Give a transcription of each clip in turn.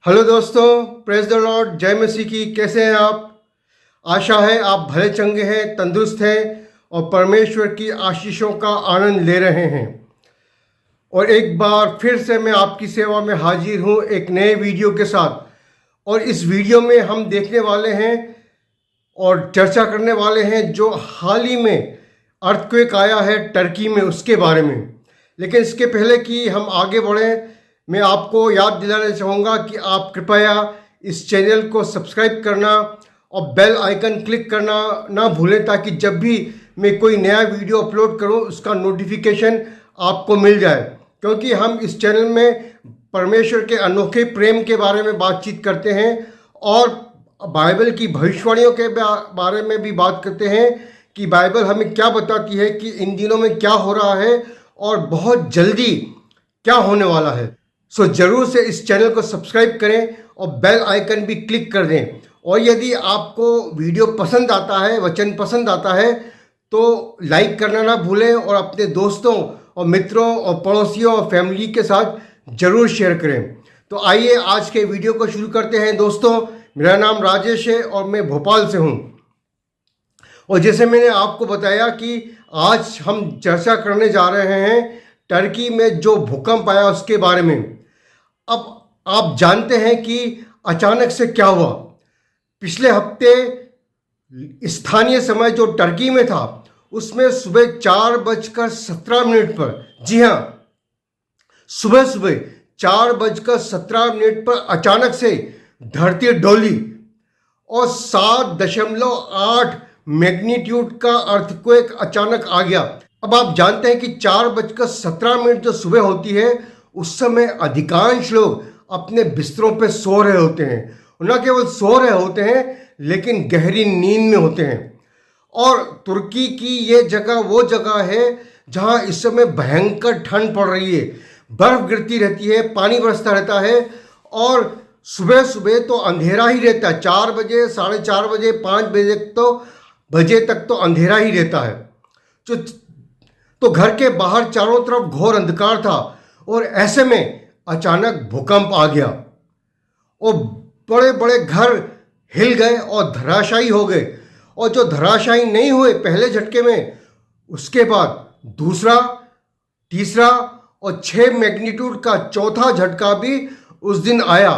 Hello दोस्तों, praise the Lord, जय मसीह की। कैसे हैं आप? आशा है आप भले चंगे हैं, तंदुरुस्त हैं और परमेश्वर की आशीषों का आनंद ले रहे हैं। और एक बार फिर से मैं आपकी सेवा में हाजिर हूं एक नए वीडियो के साथ। और इस वीडियो में हम देखने वाले हैं और चर्चा करने वाले हैं जो हाल ही में अर्थक्वेक आया है टर्की में, उसके बारे में। लेकिन इसके पहले कि हम आगे बढ़ें, मैं आपको याद दिलाना चाहूँगा कि आप कृपया इस चैनल को सब्सक्राइब करना और बेल आइकन क्लिक करना ना भूलें, ताकि जब भी मैं कोई नया वीडियो अपलोड करूं उसका नोटिफिकेशन आपको मिल जाए। क्योंकि हम इस चैनल में परमेश्वर के अनोखे प्रेम के बारे में बातचीत करते हैं और बाइबल की भविष्यवाणियों के बारे में भी बात करते हैं कि बाइबल हमें क्या बताती है कि इन दिनों में क्या हो रहा है और बहुत जल्दी क्या होने वाला है। सो जरूर से इस चैनल को सब्सक्राइब करें और बेल आइकन भी क्लिक कर दें। और यदि आपको वीडियो पसंद आता है, वचन पसंद आता है, तो लाइक करना ना भूलें और अपने दोस्तों और मित्रों और पड़ोसियों और फैमिली के साथ जरूर शेयर करें। तो आइए आज के वीडियो को शुरू करते हैं। दोस्तों, मेरा नाम राजेश है और मैं भोपाल से हूँ। और जैसे मैंने आपको बताया कि आज हम चर्चा करने जा रहे हैं टर्की में जो भूकंप आया उसके बारे में। अब आप जानते हैं कि अचानक से क्या हुआ। पिछले हफ्ते स्थानीय समय जो टर्की में था उसमें सुबह 4:17 पर, जी हाँ, सुबह सुबह 4:17 पर अचानक से धरती डोली और 7.8 मैग्नीट्यूड का अर्थक्वेक अचानक आ गया। अब आप जानते हैं कि 4:17 जो सुबह होती है उस समय अधिकांश लोग अपने बिस्तरों पे सो रहे होते हैं। न केवल सो रहे होते हैं लेकिन गहरी नींद में होते हैं। और तुर्की की ये जगह वो जगह है जहां इस समय भयंकर ठंड पड़ रही है, बर्फ गिरती रहती है, पानी बरसता रहता है और सुबह सुबह तो अंधेरा ही रहता है। 4 बजे, 4:30 बजे, 5 बजे तक तो अंधेरा ही रहता है। तो घर के बाहर चारों तरफ घोर अंधकार था और ऐसे में अचानक भूकंप आ गया और बड़े बड़े घर हिल गए और धराशायी हो गए। और जो धराशायी नहीं हुए पहले झटके में, उसके बाद दूसरा, तीसरा और 6 मैग्नीट्यूड का चौथा झटका भी उस दिन आया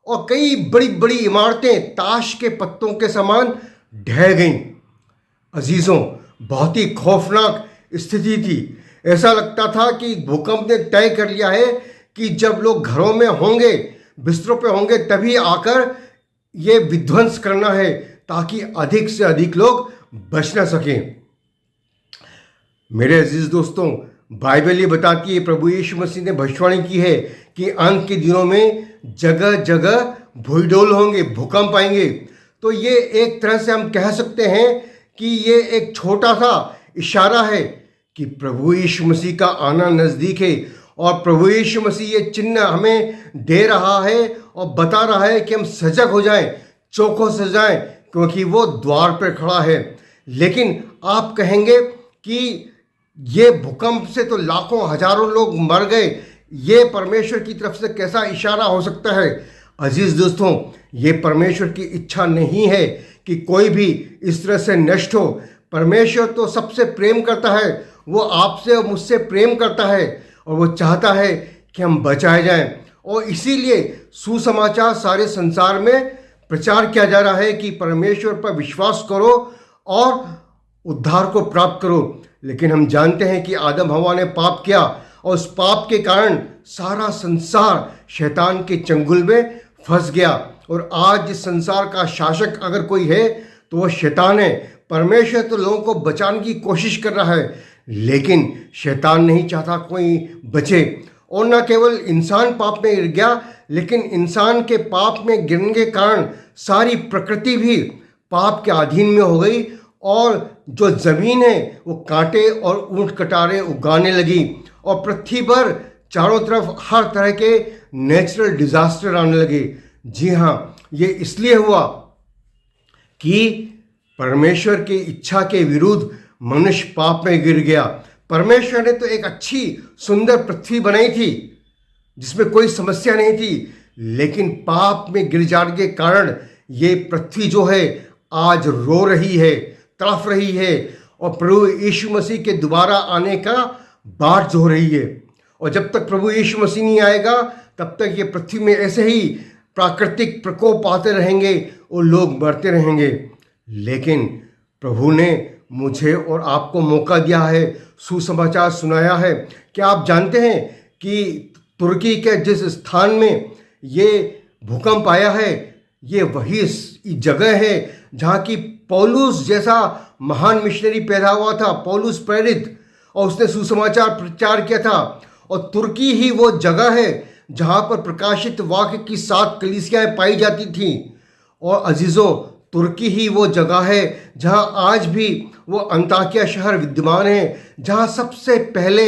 और कई बड़ी बड़ी इमारतें ताश के पत्तों के समान ढह गईं। अजीजों, बहुत ही खौफनाक स्थिति थी। ऐसा लगता था कि भूकंप ने तय कर लिया है कि जब लोग घरों में होंगे, बिस्तरों पे होंगे, तभी आकर ये विध्वंस करना है ताकि अधिक से अधिक लोग बच न सकें। मेरे अजीज दोस्तों, बाइबल ये बताती है, प्रभु यीशु मसीह ने भविष्यवाणी की है कि अंत के दिनों में जगह जगह भूडोल होंगे, भूकंप आएंगे। तो ये एक तरह से हम कह सकते हैं कि ये एक छोटा सा इशारा है कि प्रभु यीशु मसीह का आना नज़दीक है। और प्रभु यीशु मसीह ये चिन्ह हमें दे रहा है और बता रहा है कि हम सजग हो जाएं, चौकस हो जाएं, क्योंकि वो द्वार पर खड़ा है। लेकिन आप कहेंगे कि ये भूकंप से तो लाखों हजारों लोग मर गए, ये परमेश्वर की तरफ से कैसा इशारा हो सकता है? अजीज दोस्तों, ये परमेश्वर की इच्छा नहीं है कि कोई भी इस तरह से नष्ट हो। परमेश्वर तो सबसे प्रेम करता है, वो आपसे और मुझसे प्रेम करता है और वो चाहता है कि हम बचाए जाएं। और इसीलिए सुसमाचार सारे संसार में प्रचार किया जा रहा है कि परमेश्वर पर विश्वास करो और उद्धार को प्राप्त करो। लेकिन हम जानते हैं कि आदम हवा ने पाप किया और उस पाप के कारण सारा संसार शैतान के चंगुल में फंस गया। और आज इस संसार का शासक अगर कोई है तो वो शैतान है। परमेश्वर तो लोगों को बचाने की कोशिश कर रहा है, लेकिन शैतान नहीं चाहता कोई बचे। और न केवल इंसान पाप में गिर गया, लेकिन इंसान के पाप में गिरने के कारण सारी प्रकृति भी पाप के अधीन में हो गई और जो जमीन है वो कांटे और ऊंट कटारे उगाने लगी और पृथ्वी पर चारों तरफ हर तरह के नेचुरल डिजास्टर आने लगे। जी हाँ, ये इसलिए हुआ कि परमेश्वर की इच्छा के विरुद्ध मनुष्य पाप में गिर गया। परमेश्वर ने तो एक अच्छी सुंदर पृथ्वी बनाई थी जिसमें कोई समस्या नहीं थी, लेकिन पाप में गिर जाने के कारण ये पृथ्वी जो है आज रो रही है, तड़फ रही है और प्रभु यीशु मसीह के दोबारा आने का बाट जो रही है। और जब तक प्रभु यीशु मसीह नहीं आएगा तब तक ये पृथ्वी में ऐसे ही प्राकृतिक प्रकोप आते रहेंगे और लोग मरते रहेंगे। लेकिन प्रभु ने मुझे और आपको मौका दिया है, सुसमाचार सुनाया है। क्या आप जानते हैं कि तुर्की के जिस स्थान में ये भूकंप आया है, ये वही जगह है जहाँ की पौलुस जैसा महान मिशनरी पैदा हुआ था, पौलुस प्रेरित, और उसने सुसमाचार प्रचार किया था। और तुर्की ही वो जगह है जहाँ पर प्रकाशित वाक्य की 7 कलीसियाएं पाई जाती थीं। और अजीज़ों, तुर्की ही वो जगह है जहाँ आज भी वो अंताकिया शहर विद्यमान है, जहाँ सबसे पहले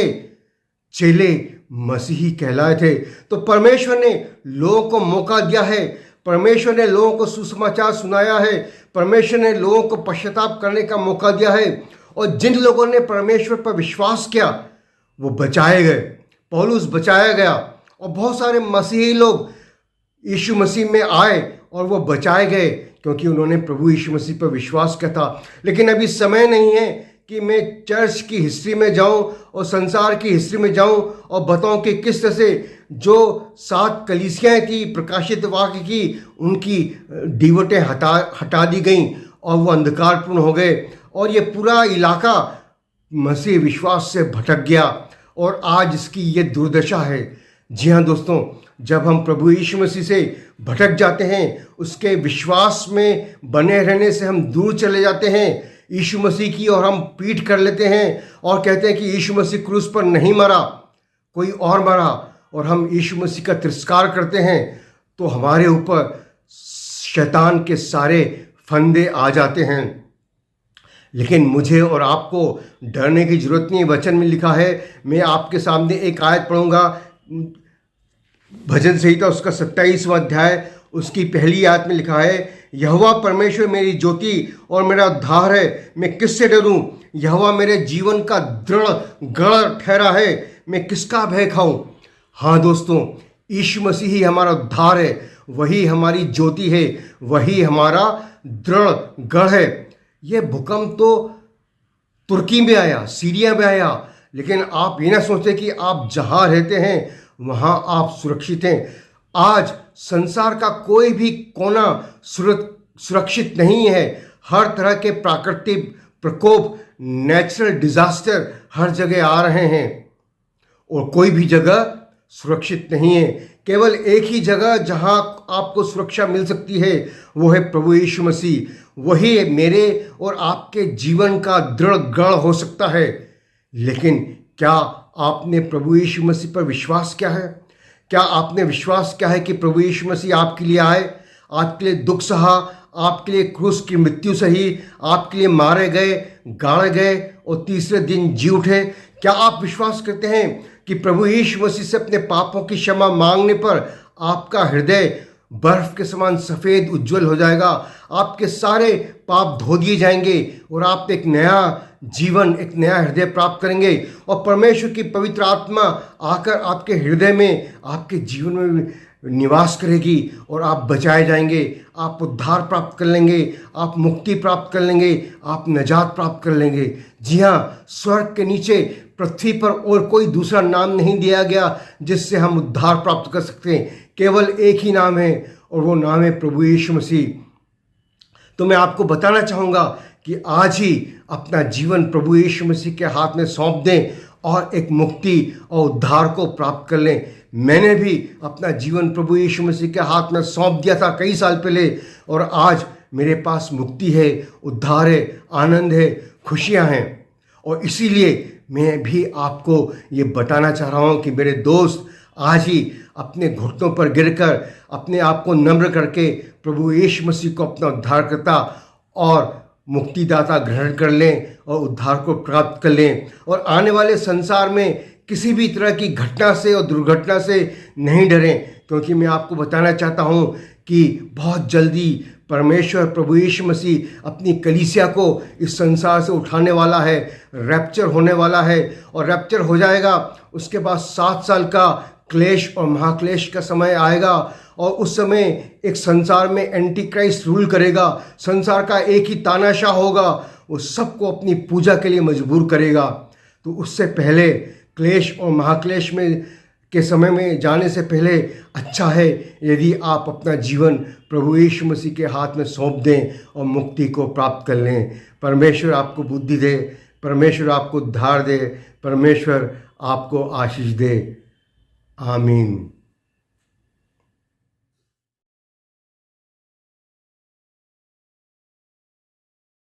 चेले मसीही कहलाए थे। तो परमेश्वर ने लोगों को मौका दिया है, परमेश्वर ने लोगों को सुसमाचार सुनाया है, परमेश्वर ने लोगों को पश्चाताप करने का मौका दिया है। और जिन लोगों ने परमेश्वर पर विश्वास किया वो बचाए गए। पौलुस बचाया गया और बहुत सारे मसीही लोग यीशु मसीह में आए और वो बचाए गए क्योंकि उन्होंने प्रभु यीशु मसीह पर विश्वास किया था। लेकिन अभी समय नहीं है कि मैं चर्च की हिस्ट्री में जाऊं और संसार की हिस्ट्री में जाऊं और बताऊं कि किस तरह से जो 7 कलीसियाएं थी प्रकाशित वाक्य की, उनकी दीवटें हटा दी गईं और वो अंधकारपूर्ण हो गए और ये पूरा इलाका मसीह विश्वास से भटक गया और आज इसकी ये दुर्दशा है। जी हाँ दोस्तों, जब हम प्रभु यीशु मसीह से भटक जाते हैं, उसके विश्वास में बने रहने से हम दूर चले जाते हैं यीशु मसीह की, और हम पीठ कर लेते हैं और कहते हैं कि यीशु मसीह क्रूस पर नहीं मरा, कोई और मरा, और हम यीशु मसीह का तिरस्कार करते हैं, तो हमारे ऊपर शैतान के सारे फंदे आ जाते हैं। लेकिन मुझे और आपको डरने की जरूरत नहीं। वचन में लिखा है, मैं आपके सामने एक आयत पढ़ूंगा, भजन संहिता उसका 27वां अध्याय उसकी पहली आयत में लिखा है, यहोवा परमेश्वर मेरी ज्योति और मेरा उद्धार है, मैं किससे डरूं? यहोवा मेरे जीवन का दृढ़ गढ़ ठहरा है, मैं किसका भय खाऊं? हाँ दोस्तों, यीशु मसीह ही हमारा उद्धार है, वही हमारी ज्योति है, वही हमारा दृढ़ गढ़ है। ये भूकंप तो तुर्की में आया, सीरिया में आया, लेकिन आप ये ना सोचते कि आप जहाँ रहते हैं वहाँ आप सुरक्षित हैं। आज संसार का कोई भी कोना सुरक्षित नहीं है। हर तरह के प्राकृतिक प्रकोप, नेचुरल डिजास्टर हर जगह आ रहे हैं और कोई भी जगह सुरक्षित नहीं है। केवल एक ही जगह जहां आपको सुरक्षा मिल सकती है वो है प्रभु यीशु मसीह। वही मेरे और आपके जीवन का दृढ़ गढ़ हो सकता है। लेकिन क्या आपने प्रभु यीशु मसीह पर विश्वास किया है? क्या आपने विश्वास किया है कि प्रभु यीशु मसीह आपके लिए आए, आपके लिए दुख सहा, आपके लिए क्रूस की मृत्यु सही, आपके लिए मारे गए, गाड़े गए और तीसरे दिन जी उठे? क्या आप विश्वास करते हैं कि प्रभु यीशु मसीह से अपने पापों की क्षमा मांगने पर आपका हृदय बर्फ के समान सफ़ेद उज्जवल हो जाएगा, आपके सारे पाप धो दिए जाएंगे और आप एक नया जीवन, एक नया हृदय प्राप्त करेंगे और परमेश्वर की पवित्र आत्मा आकर आपके हृदय में, आपके जीवन में निवास करेगी और आप बचाए जाएंगे, आप उद्धार प्राप्त कर लेंगे, आप मुक्ति प्राप्त कर लेंगे, आप नजात प्राप्त कर लेंगे। जी हाँ, स्वर्ग के नीचे पृथ्वी पर और कोई दूसरा नाम नहीं दिया गया जिससे हम उद्धार प्राप्त कर सकते हैं। केवल एक ही नाम है और वो नाम है प्रभु यीशु मसीह। तो मैं आपको बताना चाहूँगा कि आज ही अपना जीवन प्रभु यीशु मसीह के हाथ में सौंप दें और एक मुक्ति और उद्धार को प्राप्त कर लें। मैंने भी अपना जीवन प्रभु यीशु मसीह के हाथ में सौंप दिया था कई साल पहले और आज मेरे पास मुक्ति है, उद्धार है, आनंद है, खुशियाँ हैं। और इसीलिए मैं भी आपको ये बताना चाह रहा हूँ कि मेरे दोस्त आज ही अपने घुटनों पर गिरकर अपने आप को नम्र करके प्रभु यीशु मसीह को अपना उद्धारकर्ता और मुक्तिदाता ग्रहण कर लें और उद्धार को प्राप्त कर लें और आने वाले संसार में किसी भी तरह की घटना से और दुर्घटना से नहीं डरें, क्योंकि मैं आपको बताना चाहता हूँ कि बहुत जल्दी परमेश्वर प्रभु यीशु मसीह अपनी कलीसिया को इस संसार से उठाने वाला है। रैप्चर होने वाला है और रैप्चर हो जाएगा, उसके बाद 7 साल का क्लेश और महाक्लेश का समय आएगा और उस समय एक संसार में एंटी क्राइस्ट रूल करेगा, संसार का एक ही तानाशाह होगा, वो सबको अपनी पूजा के लिए मजबूर करेगा। तो उससे पहले क्लेश और महाक्लेश में के समय में जाने से पहले अच्छा है यदि आप अपना जीवन प्रभु यीशु मसीह के हाथ में सौंप दें और मुक्ति को प्राप्त कर लें। परमेश्वर आपको बुद्धि दे, परमेश्वर आपको उद्धार दे, परमेश्वर आपको आशीष दे। आमीन।